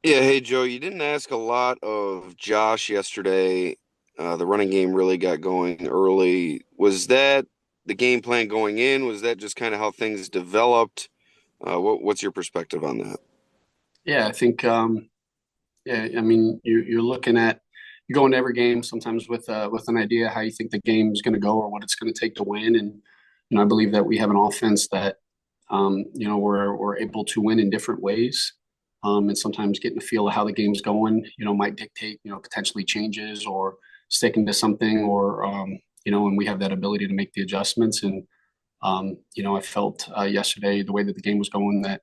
Yeah, hey Joe, you didn't ask a lot of Josh yesterday. The running game really got going early. Was that the game plan going in? Was that just kind of how things developed? What's your perspective on that? Yeah, I think yeah, I mean you're looking at you go into every game sometimes with an idea how you think the game is going to go or what it's going to take to win, and I believe that we have an offense that we're able to win in different ways, and sometimes getting the feel of how the game's going might dictate potentially changes or sticking to something or and we have that ability to make the adjustments and I felt yesterday the way that the game was going that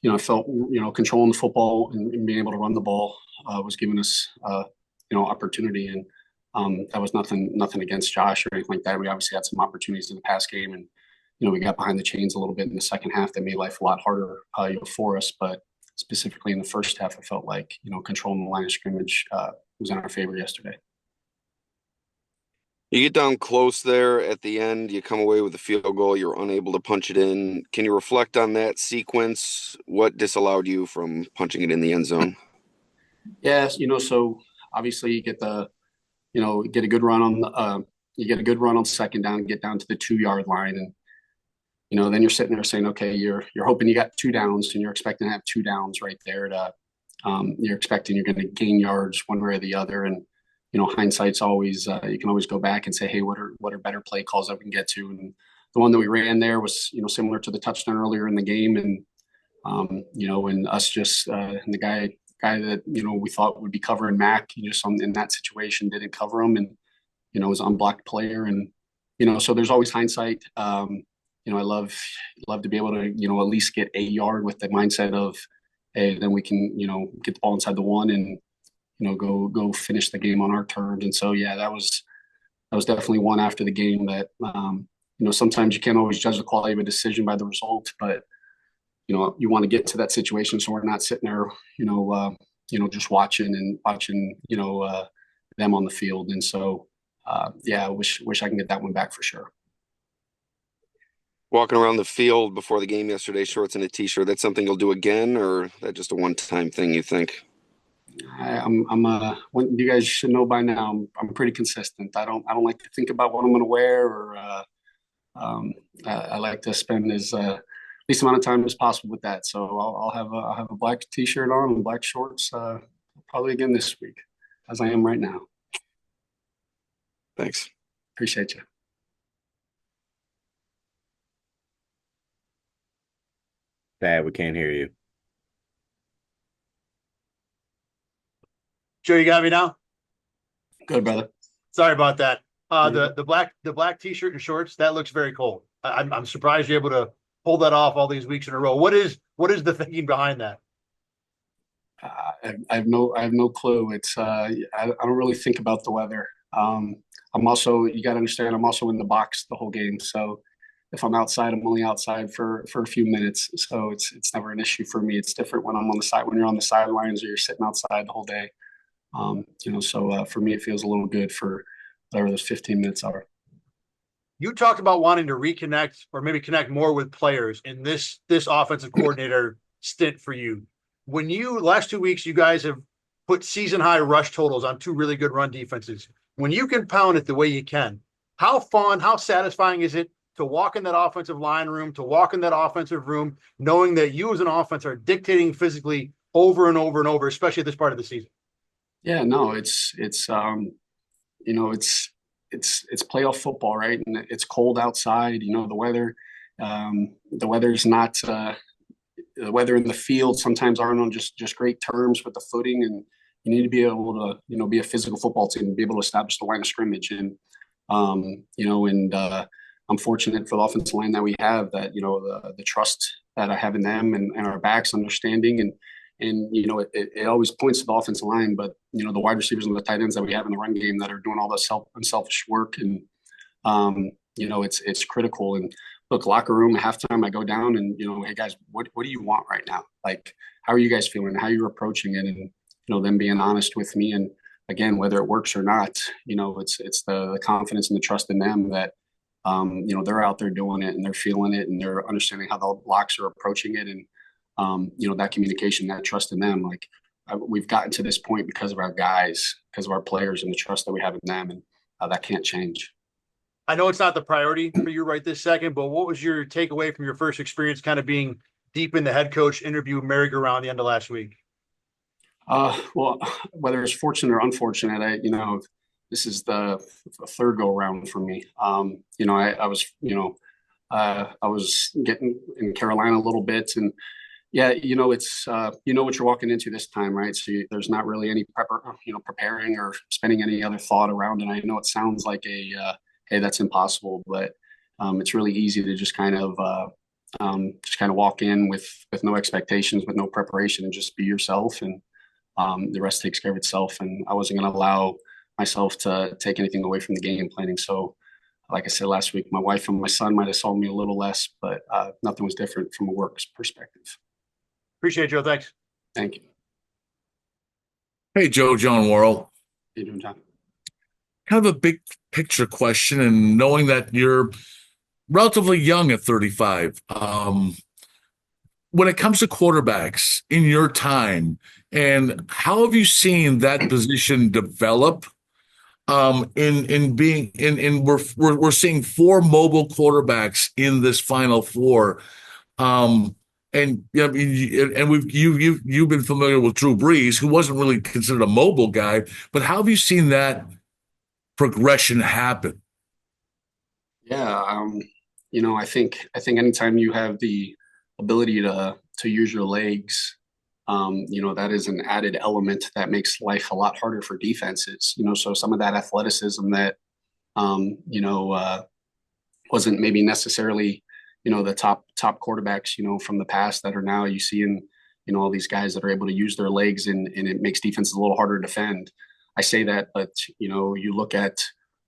I felt, controlling the football and being able to run the ball was giving us, opportunity. And that was nothing against Josh or anything like that. We obviously had some opportunities in the past game, and we got behind the chains a little bit in the second half that made life a lot harder, for us. But specifically in the first half, I felt like controlling the line of scrimmage was in our favor yesterday. You get down close there at the end, you come away with a field goal, you're unable to punch it in. Can you reflect on that sequence? What disallowed you from punching it in the end zone? Yeah, so obviously get a good run on the you get a good run on second down, get down to the 2 yard line, and then you're sitting there saying, okay, you're hoping you got two downs, and you're expecting to have two downs right there to you're expecting you're going to gain yards one way or the other, and hindsight's always you can always go back and say, hey, what are better play calls that we can get to, and the one that we ran there was similar to the touchdown earlier in the game, and and us just and the guy that we thought would be covering Mac, just in that situation didn't cover him, and was an unblocked player, and so there's always hindsight. I love to be able to at least get a yard with the mindset of, hey, then we can get the ball inside the one and go finish the game on our terms. And so yeah, that was definitely one after the game that sometimes you can't always judge the quality of a decision by the result, but you want to get to that situation so we're not sitting there, just watching, them on the field. And so, yeah, I wish I can get that one back for sure. Walking around the field before the game yesterday, shorts and a t-shirt, that's something you'll do again, or that just a one-time thing you think? When you guys should know by now, I'm pretty consistent. I don't like to think about what I'm going to wear or, I like to spend as least amount of time as possible with that. So I'll have a black t-shirt on and black shorts, probably again this week, as I am right now. Thanks. Appreciate you. Dad, we can't hear you. Joe, you got me now? Good, brother. Sorry about that. The black t-shirt and shorts, that looks very cool. I'm surprised you're able to pull that off all these weeks in a row. What is the thinking behind that? I have no clue. I don't really think about the weather. I'm also, you got to understand, I'm also in the box the whole game. So if I'm outside, I'm only outside for a few minutes. So it's never an issue for me. It's different when I'm on the side, when you're on the sidelines or you're sitting outside the whole day. So for me, it feels a little good for whatever those 15 minutes are. You talked about wanting to reconnect or maybe connect more with players in this offensive coordinator stint for you. When you last 2 weeks, you guys have put season high rush totals on two really good run defenses. When you can pound it the way you can, how fun, how satisfying is it to walk in that offensive line room, to walk in that offensive room, knowing that you as an offense are dictating physically over and over and over, especially at this part of the season? Yeah, no, you know, it's playoff football, right? And it's cold outside. The weather's not the weather in the field sometimes aren't on just great terms with the footing, and you need to be able to be a physical football team and be able to establish the line of scrimmage. And and I'm fortunate for the offensive line that we have that the trust that I have in them and our backs understanding and it always points to the offensive line, but the wide receivers and the tight ends that we have in the run game that are doing all the unselfish work, and it's critical. And look, locker room halftime, I go down and hey guys, what do you want right now? Like, how are you guys feeling? How are you approaching it? And them being honest with me, and again, whether it works or not, it's the confidence and the trust in them that they're out there doing it and they're feeling it and they're understanding how the blocks are approaching it, and that communication, that trust in them. Like, we've gotten to this point because of our guys, because of our players and the trust that we have in them, and that can't change. I know it's not the priority for you right this second, but what was your takeaway from your first experience kind of being deep in the head coach interview merry-go-round the end of last week? Well, whether it's fortunate or unfortunate, this is the third go around for me. I was getting in Carolina a little bit, and yeah, it's what you're walking into this time, right? So there's not really any preparing or spending any other thought around. And I know it sounds like hey, that's impossible, but it's really easy to just kind of walk in with no expectations, with no preparation, and just be yourself, and the rest takes care of itself. And I wasn't going to allow myself to take anything away from the game planning. So, like I said last week, my wife and my son might have saw me a little less, but nothing was different from a work perspective. Appreciate it, Joe. Thanks. Thank you. Hey, Joe, John Worrell. How you doing, John? Kind of a big picture question, and knowing that you're relatively young at 35, when it comes to quarterbacks in your time, and how have you seen that position develop? We're seeing four mobile quarterbacks in this Final Four. And you've been familiar with Drew Brees, who wasn't really considered a mobile guy, but how have you seen that progression happen? Yeah, I think anytime you have the ability to use your legs, that is an added element that makes life a lot harder for defenses. So some of that athleticism that wasn't maybe necessarily the top quarterbacks from the past that are now you see in all these guys that are able to use their legs, and it makes defenses a little harder to defend. I say that, but you look at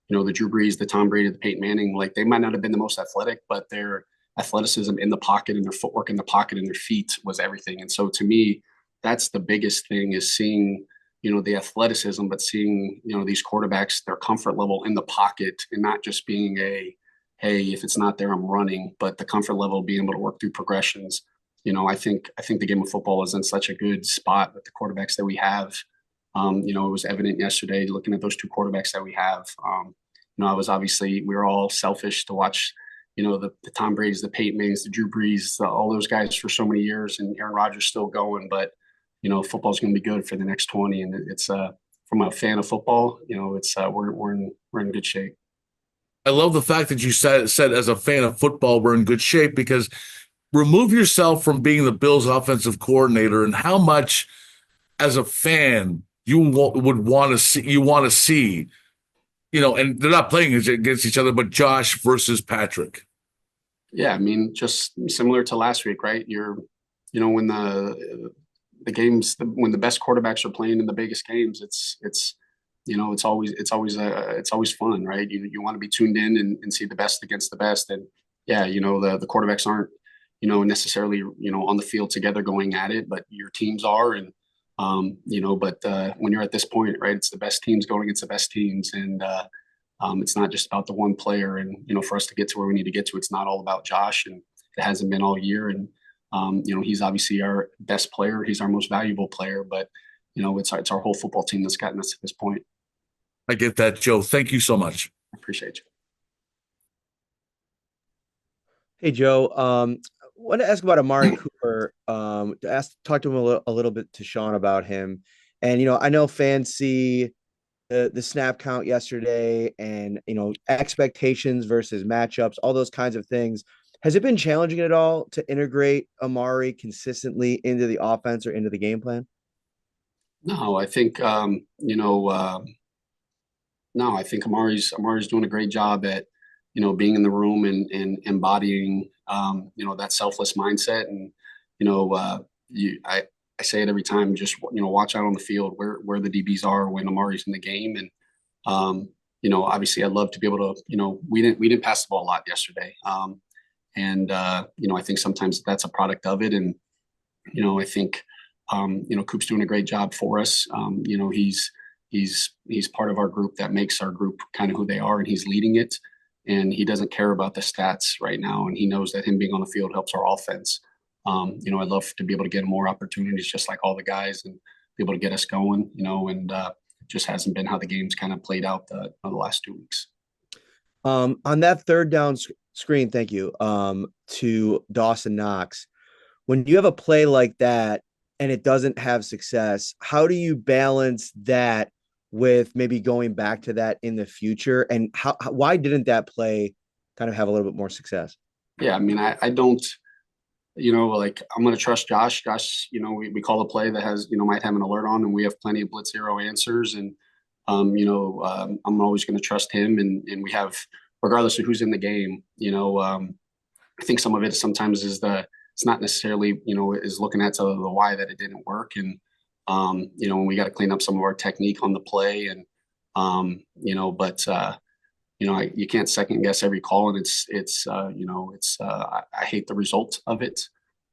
the Drew Brees, the Tom Brady, the Peyton Manning, like they might not have been the most athletic, but their athleticism in the pocket and their footwork in the pocket and their feet was everything. And so to me, that's the biggest thing, is seeing the athleticism, but seeing these quarterbacks, their comfort level in the pocket, and not just being hey, if it's not there, I'm running, but the comfort level of being able to work through progressions. I think the game of football is in such a good spot with the quarterbacks that we have. It was evident yesterday looking at those two quarterbacks that we have. We were all selfish to watch, the Tom Brady's, the Peyton Manning's, the Drew Brees, all those guys for so many years, and Aaron Rodgers still going. But football's going to be good for the next 20, and it's from a fan of football, it's we're in good shape. I love the fact that you said as a fan of football, we're in good shape, because remove yourself from being the Bills' offensive coordinator, and how much as a fan you would want to see, and they're not playing against each other, but Josh versus Patrick. Yeah, I mean, just similar to last week, right? When the games, when the best quarterbacks are playing in the biggest games, it's always fun, right? You want to be tuned in and see the best against the best. And yeah, the quarterbacks aren't, necessarily, on the field together going at it, but your teams are. And, when you're at this point, right, it's the best teams going against the best teams. And it's not just about the one player. And, for us to get to where we need to get to, it's not all about Josh, and it hasn't been all year. And, he's obviously our best player. He's our most valuable player, but it's our whole football team that's gotten us to this point. I get that, Joe. Thank you so much. I appreciate you. Hey, Joe. I want to ask about Amari Cooper. Talk to him a little bit to Sean about him. And, I know fans see the snap count yesterday and, expectations versus matchups, all those kinds of things. Has it been challenging at all to integrate Amari consistently into the offense or into the game plan? No, I think, I think Amari's doing a great job at, being in the room and embodying, that selfless mindset. And, I say it every time, just, watch out on the field where the DBs are when Amari's in the game. And, obviously I'd love to be able to, we didn't pass the ball a lot yesterday. I think sometimes that's a product of it. And, I think, Coop's doing a great job for us. He's part of our group that makes our group kind of who they are, and he's leading it. And he doesn't care about the stats right now. And he knows that him being on the field helps our offense. I'd love to be able to get more opportunities just like all the guys. And be able to get us going, and just hasn't been how the game's kind of played out the last 2 weeks. On that third down screen, thank you, to Dawson Knox. When you have a play like that and it doesn't have success, how do you balance that with maybe going back to that in the future? And why didn't that play kind of have a little bit more success? Yeah, I mean, I don't, like I'm going to trust Josh. Josh, we call a play that has, might have an alert on, and we have plenty of blitz zero answers. And, I'm always going to trust him. And we have, regardless of who's in the game, I think some of it sometimes is it's not necessarily, is looking at the why that it didn't work. And, when we got to clean up some of our technique on the play and, but, you can't second guess every call, and I hate the result of it.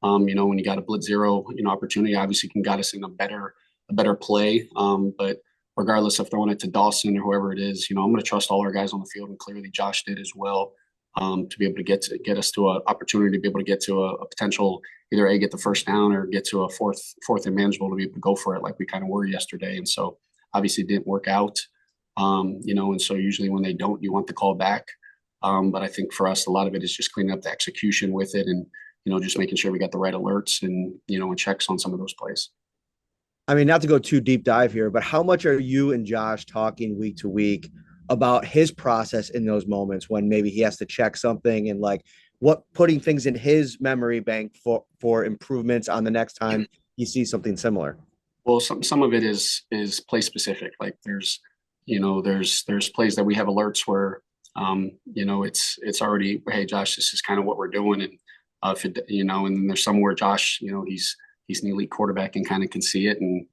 When you got a blitz zero, opportunity, obviously can got us in a better play. But regardless of throwing it to Dawson or whoever it is, I'm going to trust all our guys on the field, and clearly Josh did as well, to be able to get us to an opportunity to be able to get to a potential either get the first down or get to a fourth and manageable to be able to go for it like we kind of were yesterday. And so obviously it didn't work out. And so usually when they don't, you want the call back. But I think for us, a lot of it is just cleaning up the execution with it and, just making sure we got the right alerts and, and checks on some of those plays. I mean, not to go too deep dive here, but how much are you and Josh talking week to week about his process in those moments when maybe he has to check something and like putting things in his memory bank for improvements on the next time he sees something similar? Well, some of it is play specific. Like there's plays that we have alerts where, it's already, hey, Josh, this is kind of what we're doing. And, and then there's somewhere Josh, he's an elite quarterback and kind of can see it and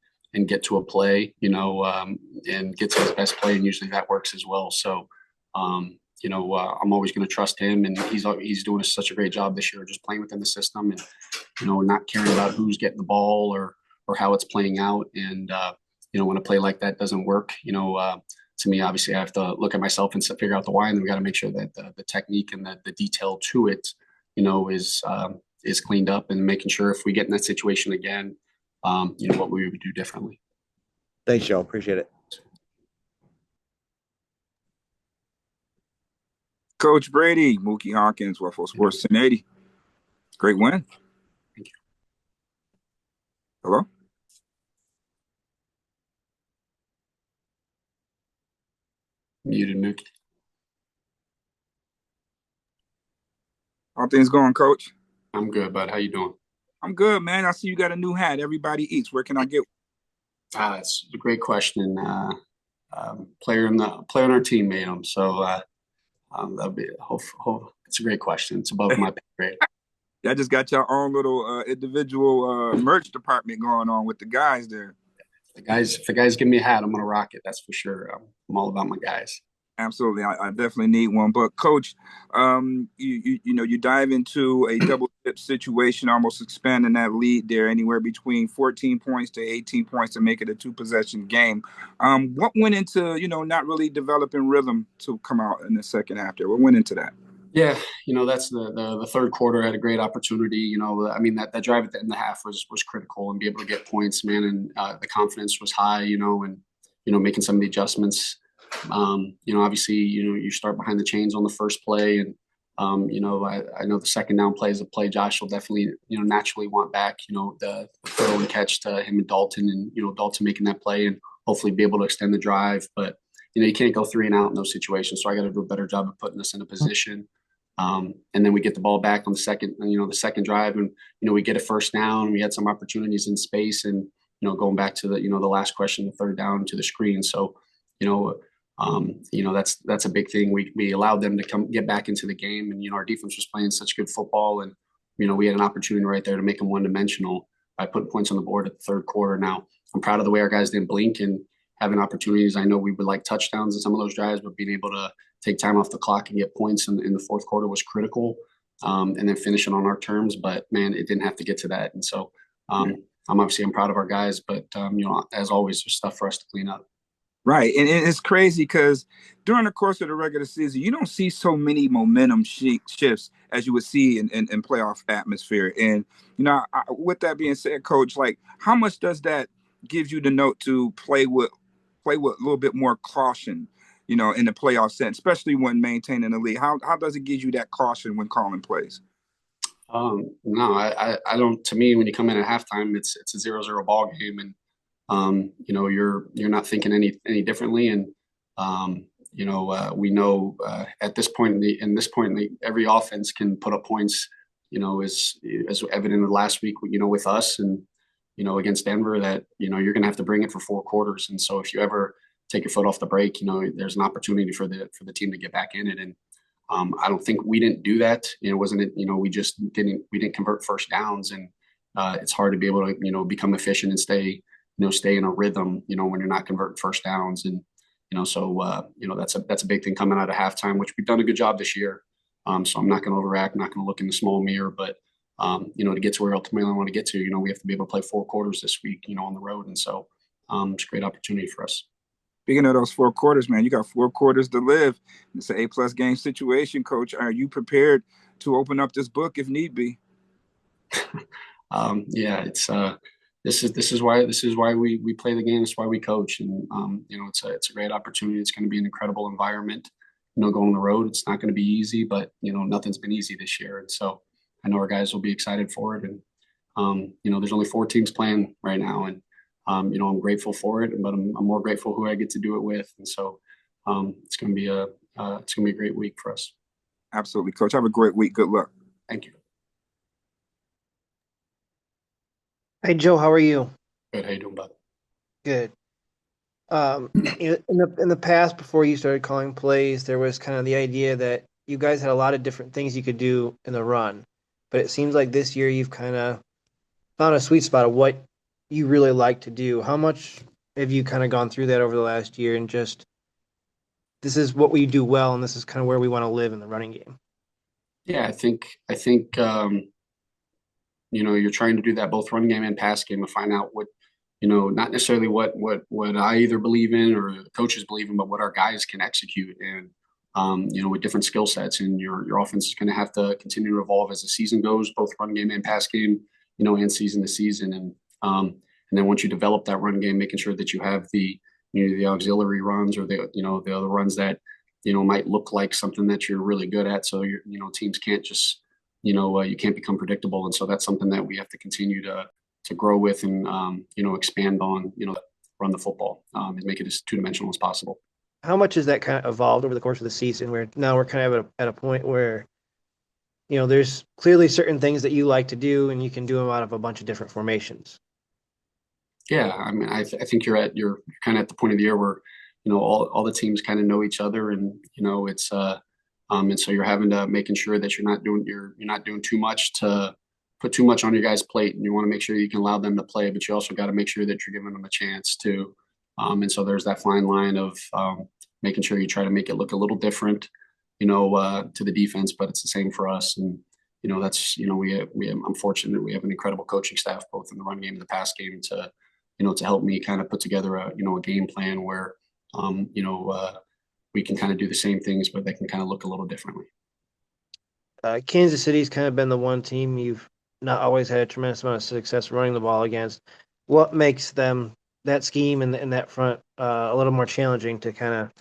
get to a play, and get to his best play. And usually that works as well. So, I'm always going to trust him, and he's doing such a great job this year, just playing within the system and, not caring about who's getting the ball or how it's playing out. And, when a play like that doesn't work, to me, obviously I have to look at myself and figure out the why. And then we got to make sure that the technique and the detail to it, is cleaned up, and making sure if we get in that situation again, what we would do differently. Thanks, Joe. Appreciate it. Coach Brady, Mookie Hawkins, Waffle Sports 1080. Great win. Thank you. Hello? Muted, Mookie. How things going, Coach? I'm good, bud. How you doing? I'm good, man. I see you got a new hat. Everybody eats. Where can I get one? It's a great question. Player on our team made them, so that'll be it's a great question. It's above my pay grade. Y'all just got your own little individual merch department going on with the guys there. If the guys give me a hat, I'm gonna rock it. That's for sure. I'm all about my guys. Absolutely, I definitely need one. But Coach, you dive into a double dip situation, almost expanding that lead there, anywhere between 14 points to 18 points to make it a 2-possession game. What went into not really developing rhythm to come out in the second half there? What went into that? Yeah, that's the third quarter had a great opportunity. I mean that drive at the end of the half was critical, and be able to get points, man, and the confidence was high. And making some of the adjustments. Obviously, you start behind the chains on the first play, and I know the second down play is a play Josh will definitely naturally want back. The throw and catch to him and Dalton, and Dalton making that play and hopefully be able to extend the drive, but. You can't go 3 and out in those situations. So I got to do a better job of putting us in a position. And then we get the ball back on the second drive, and we get a first down. We had some opportunities in space, and going back to the last question, the third down to the screen. So that's a big thing. We allowed them to get back into the game, and our defense was playing such good football, and we had an opportunity right there to make them one-dimensional by putting points on the board at the third quarter. Now I'm proud of the way our guys didn't blink and having opportunities. I know we would like touchdowns in some of those drives, but being able to take time off the clock and get points in the fourth quarter was critical. And then finishing on our terms, but man, it didn't have to get to that. And so I'm proud of our guys, but as always, there's stuff for us to clean up. Right. And it's crazy because during the course of the regular season, you don't see so many momentum shifts as you would see in playoff atmosphere. And, with that being said, Coach, like how much does that gives you the note to play with a little bit more caution, in the playoff set, especially when maintaining the lead? How does it give you that caution when calling plays? No, I don't. To me, when you come in at halftime, it's a 0-0 ball game, and you're not thinking any differently. And we know at this point every offense can put up points. As evident last week, with us and against Denver, that you're going to have to bring it for 4 quarters. And so if you ever take your foot off the brake, there's an opportunity for the team to get back in it. And I don't think we didn't do that. Wasn't it? We didn't convert first downs, and it's hard to be able to become efficient and stay in a rhythm when you're not converting first downs. And that's a big thing coming out of halftime, which we've done a good job this year. So I'm not going to overact, not going to look in the small mirror, but to get to where ultimately I want to get to, we have to be able to play 4 quarters this week, on the road, and so it's a great opportunity for us. Speaking of those 4 quarters, man, you got 4 quarters to live. It's an A+ game situation, Coach. Are you prepared to open up this book if need be? Yeah, it's this is why we play the game. It's why we coach, and it's a great opportunity. It's going to be an incredible environment. Going on the road, it's not going to be easy, but nothing's been easy this year, and so I know our guys will be excited for it. And there's only 4 teams playing right now, and I'm grateful for it, but I'm more grateful who I get to do it with. And so it's going to be a great week for us. Absolutely, Coach. Have a great week. Good luck. Thank you. Hey, Joe, how are you? Good. How you doing, bud? Good. In the past, before you started calling plays, there was kind of the idea that you guys had a lot of different things you could do in the run, but it seems like this year you've kind of found a sweet spot of what you really like to do. How much have you kind of gone through that over the last year, and just this is what we do well, and this is kind of where we want to live in the running game? Yeah, I think you're trying to do that both run game and pass game, and find out what not necessarily what I either believe in or the coaches believe in, but what our guys can execute. And with different skill sets, and your offense is going to have to continue to evolve as the season goes, both run game and pass game, and season to season. And then once you develop that run game, making sure that you have the auxiliary runs, or the other runs that might look like something that you're really good at. So teams can't just you can't become predictable. And so that's something that we have to continue to grow with, and expand on, run the football, and make it as 2-dimensional as possible. How much has that kind of evolved over the course of the season, where now we're kind of at a point where there's clearly certain things that you like to do, and you can do them out of a bunch of different formations? Yeah, I mean, I think you're kind of at the point of the year where all the teams kind of know each other, and it's and so you're having to making sure that you're not doing too much to put too much on your guys' plate, and you want to make sure you can allow them to play, but you also got to make sure that you're giving them a chance to. And so there's that fine line of making sure you try to make it look a little different, to the defense, but it's the same for us. And that's I'm fortunate that we have an incredible coaching staff, both in the run game and the pass game, to help me kind of put together a game plan where we can kind of do the same things, but they can kind of look a little differently. Kansas City's kind of been the one team you've not always had a tremendous amount of success running the ball against. What makes them, that scheme and that front, a little more challenging to kind of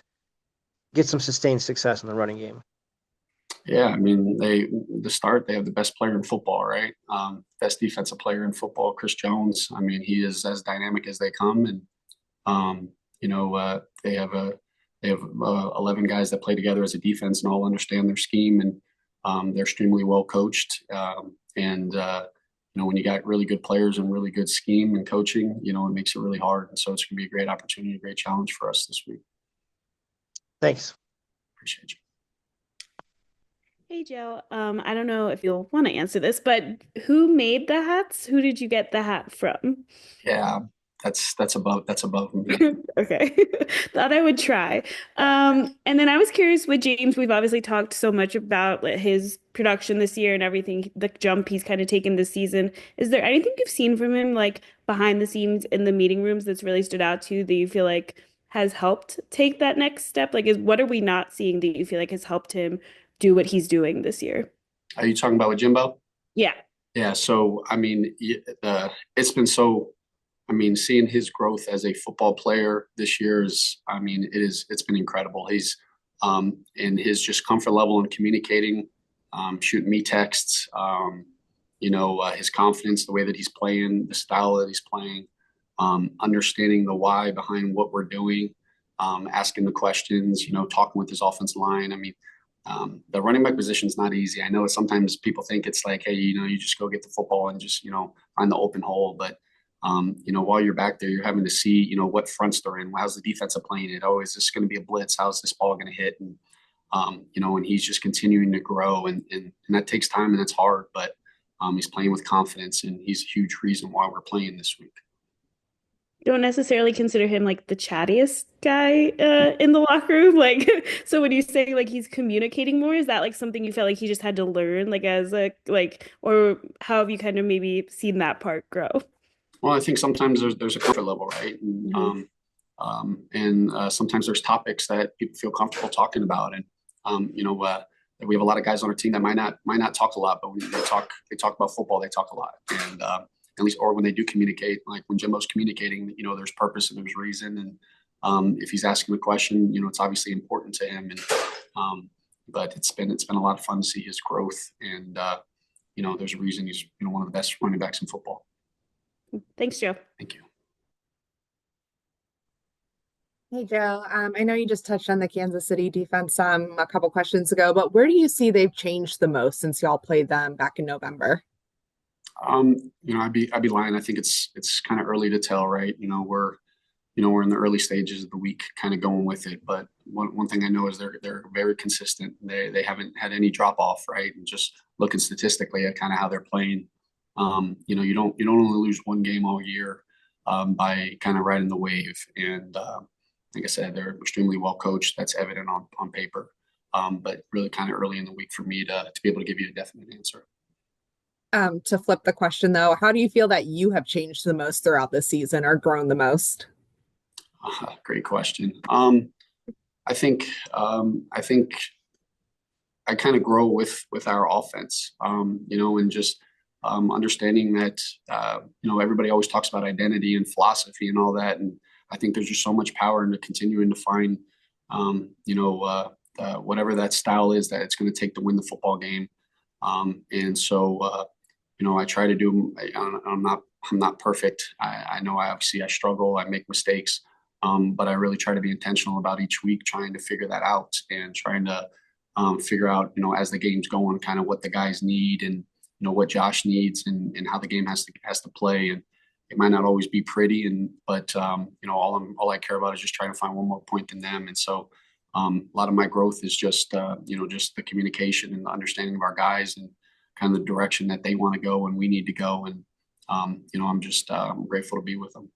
get some sustained success in the running game? Yeah, I mean, they have the best player in football, right? Best defensive player in football, Chris Jones. I mean, he is as dynamic as they come, and they have 11 guys that play together as a defense and all understand their scheme, and they're extremely well coached. When you got really good players and really good scheme and coaching, it makes it really hard. And so it's going to be a great opportunity, a great challenge for us this week. Thanks. Appreciate you. Hey, Joe. I don't know if you'll want to answer this, but who made the hats? Who did you get the hat from? Yeah, that's above me. Okay. Thought I would try. And then I was curious with James, we've obviously talked so much about his production this year and everything, the jump he's kind of taken this season. Is there anything you've seen from him, like behind the scenes in the meeting rooms, that's really stood out to you that you feel like has helped take that next step? Like, what are we not seeing that you feel like has helped him do what he's doing this year? Are you talking about with Jimbo? Yeah. Yeah. So, I mean, it's been so, I mean, seeing his growth as a football player this year it's been incredible. He's in his just comfort level in communicating, shooting me texts, his confidence, the way that he's playing, the style that he's playing, understanding the why behind what we're doing, asking the questions, talking with his offensive line. I mean, the running back position is not easy. I know sometimes people think it's like, hey, you just go get the football and just, find the open hole. But, while you're back there, you're having to see, what fronts they're in. How's the defensive playing it? Oh, is this going to be a blitz? How's this ball going to hit? And, and he's just continuing to grow and that takes time and it's hard, but he's playing with confidence and he's a huge reason why we're playing this week. Don't necessarily consider him like the chattiest guy in the locker room. Like, so when you say like he's communicating more, is that like something you felt like he just had to learn, like as a or how have you kind of maybe seen that part grow? Well, I think sometimes there's a comfort level, right? And, sometimes there's topics that people feel comfortable talking about, and we have a lot of guys on our team that might not talk a lot, but when they talk about football, they talk a lot, and at least, or when they do communicate, like when Jimbo's communicating, there's purpose and there's reason. And if he's asking a question, it's obviously important to him. And but it's been a lot of fun to see his growth. And there's a reason he's one of the best running backs in football. Thanks, Joe. Thank you. Hey, Joe. I know you just touched on the Kansas City defense a couple questions ago, but where do you see they've changed the most since y'all played them back in November? I'd be lying. I think it's kind of early to tell, right? We're in the early stages of the week, kind of going with it. But one thing I know is they're very consistent. They haven't had any drop off, right? And just looking statistically at kind of how they're playing, you don't only lose one game all year by kind of riding the wave. And like I said, they're extremely well coached. That's evident on paper. But really kind of early in the week for me to be able to give you a definite answer. To flip the question though, how do you feel that you have changed the most throughout the season or grown the most? Great question. I think I kind of grow with our offense, and just understanding that everybody always talks about identity and philosophy and all that, and I think there's just so much power into continuing to find whatever that style is that it's going to take to win the football game. And so I try to do. I'm not perfect. I know I struggle. I make mistakes, but I really try to be intentional about each week, trying to figure that out and trying to figure out, as the game's going, kind of what the guys need and what Josh needs and how the game has to play. And it might not always be pretty, but all I care about is just trying to find one more point than them. And so a lot of my growth is just just the communication and the understanding of our guys and kind of the direction that they want to go and we need to go. And, I'm just grateful to be with them.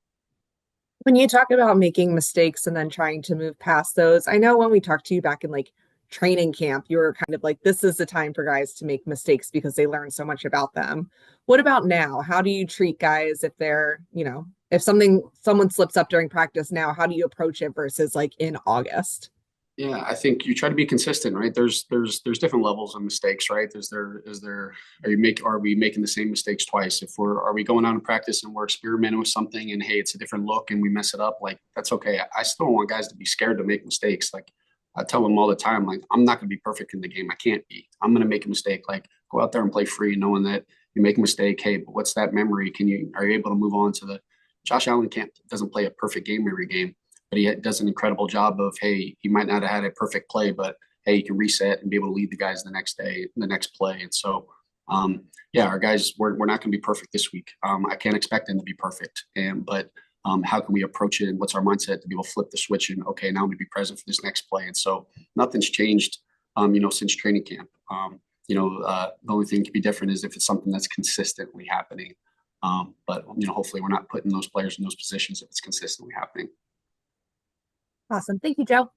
When you talk about making mistakes and then trying to move past those, I know when we talked to you back in like training camp, you were kind of like, this is the time for guys to make mistakes because they learn so much about them. What about now? How do you treat guys if they're, if someone slips up during practice now, how do you approach it versus like in August? Yeah, I think you try to be consistent, right? There's different levels of mistakes, right? Are we making the same mistakes twice? Are we going out and practice and we're experimenting with something and hey, it's a different look and we mess it up, like that's okay. I still don't want guys to be scared to make mistakes. Like I tell them all the time, like I'm not going to be perfect in the game. I can't be. I'm going to make a mistake. Like go out there and play free, knowing that you make a mistake. Hey, but what's that memory? Are you able to move on to Josh Allen doesn't play a perfect game every game. But he does an incredible job of, hey, he might not have had a perfect play, but hey, he can reset and be able to lead the guys the next day, the next play. And so, our guys, we're not going to be perfect this week. I can't expect them to be perfect. But how can we approach it? And what's our mindset to be able to flip the switch and, okay, now I'm going to be present for this next play. And so nothing's changed, since training camp. The only thing that can be different is if it's something that's consistently happening. But hopefully we're not putting those players in those positions if it's consistently happening. Awesome. Thank you, Joe.